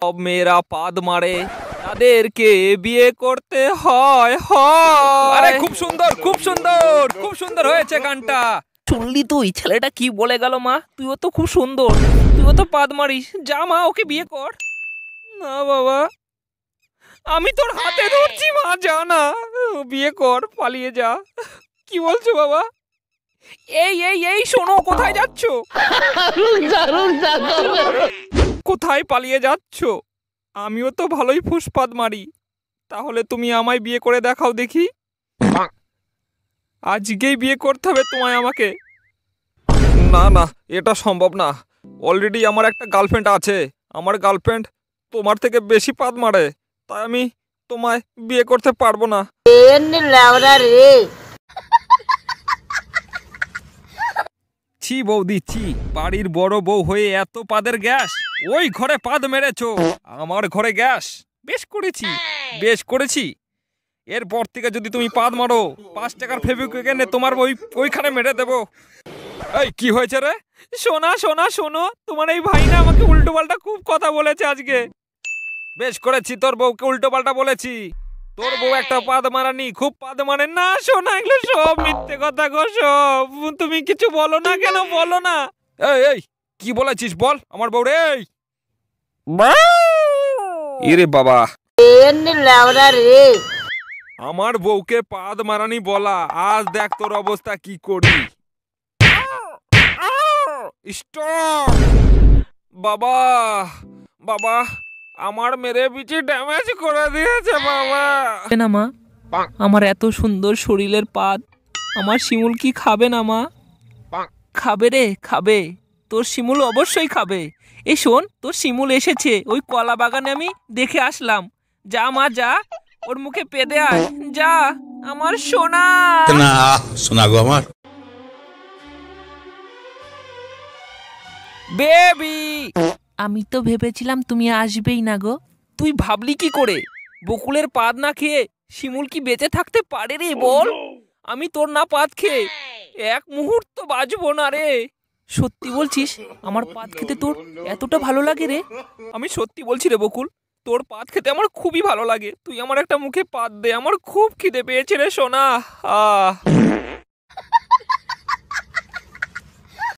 সব মেয়েরা পাদ মারে, তাদেরকে বিয়ে করতে হয় হয়। আরে খুব সুন্দর, খুব সুন্দর, খুব সুন্দর হয়েছে গানটা। শুনলি তুই ছেলেটা কি বলে গেল? মা, তুইও তো খুব সুন্দর, তুইও তো পাদ মারিস, যা মা ওকে বিয়ে কর। না বাবা, আমি তোর হাতে ধরছি মা, যা না, বিয়ে কর, পালিয়ে যা। কি বলছো বাবা? এই এই এই শোনো, কোথায় যাচ্ছ? কোথায় পালিয়ে যাচ্ছ? আমিও তো ভালোই ফুসপাদ মারি, তাহলে তুমি আমায় বিয়ে করে দেখাও দেখি। আজকেই বিয়ে করতে হবে তোমায় আমাকে। না না, এটা সম্ভব না। অলরেডি আমার একটা গার্লফ্রেন্ড আছে, আমার গার্লফ্রেন্ড তোমার থেকে বেশি পাদ মারে, তাই আমি তোমায় বিয়ে করতে পারবো না। ছি বৌদি ছি, বাড়ির বড় বউ হয়ে এত পাদের গ্যাস। ওই ঘরে পাদ মেরেছো, আমার ঘরে গ্যাস। বেশ করেছি, বেশ করেছি। এরপর থেকে যদি তুমি পাদ মারো, 5 টাকার ফেভিকুইক এনে তোমার ওইখানে মেরে দেবো। এই কি হয়েছে রে? শোনা শোনা শোনো, তোমার এই ভাই না আমাকে উল্টো পাল্টা খুব কথা বলেছে আজকে। বেশ করেছি, তোর বউকে উল্টো পাল্টা বলেছি। তোর বউ একটা পাদ মারানি, খুব পাদ মারে না। শোনা, এগুলো সব মিথ্যে কথা গো সব। তুমি কিছু বলো না কেন, বলো না। এই এই কি বলেছিস বল আমার বউ রে? ইরে বাবা, আমার বউকে পাদ মারানি বলা, আজ দেখ তোর অবস্থা কি করি। স্টপ বাবা, বাবা আমার মেরে পিছে ড্যামেজ করে দিয়েছে বাবা। না মা, আমার এত সুন্দর শরীরের পাদ আমার শিমুল কি খাবে না মা? খাবে রে, খাবে, তোর শিমুল অবশ্যই খাবে। এই শোন, তোর শিমুল এসেছে, ওই কলা বাগানে আমি দেখে আসলাম। যা মা যা, ওর মুখে পেদে আয়, যা আমার সোনা। না শোনা গো আমার বেবি, আমি তো ভেবেছিলাম তুমি আসবেই না গো। তুই ভাবলি কি করে? বকুলের পাদ না খেয়ে শিমুল কি বেঁচে থাকতে পারে রে বল? আমি তোর না পাদ খেয়ে এক মুহূর্ত বাঁচবো না রে। সত্যি বলছিস? আমার পাদ খেতে তোর এতটা ভালো লাগে রে? আমি সত্যি বলছি রে বকুল, তোর পাদ খেতে আমার খুবই ভালো লাগে। তুই আমার একটা মুখে পাদ দে, আমার খুব খিদে পেয়েছে রে সোনা।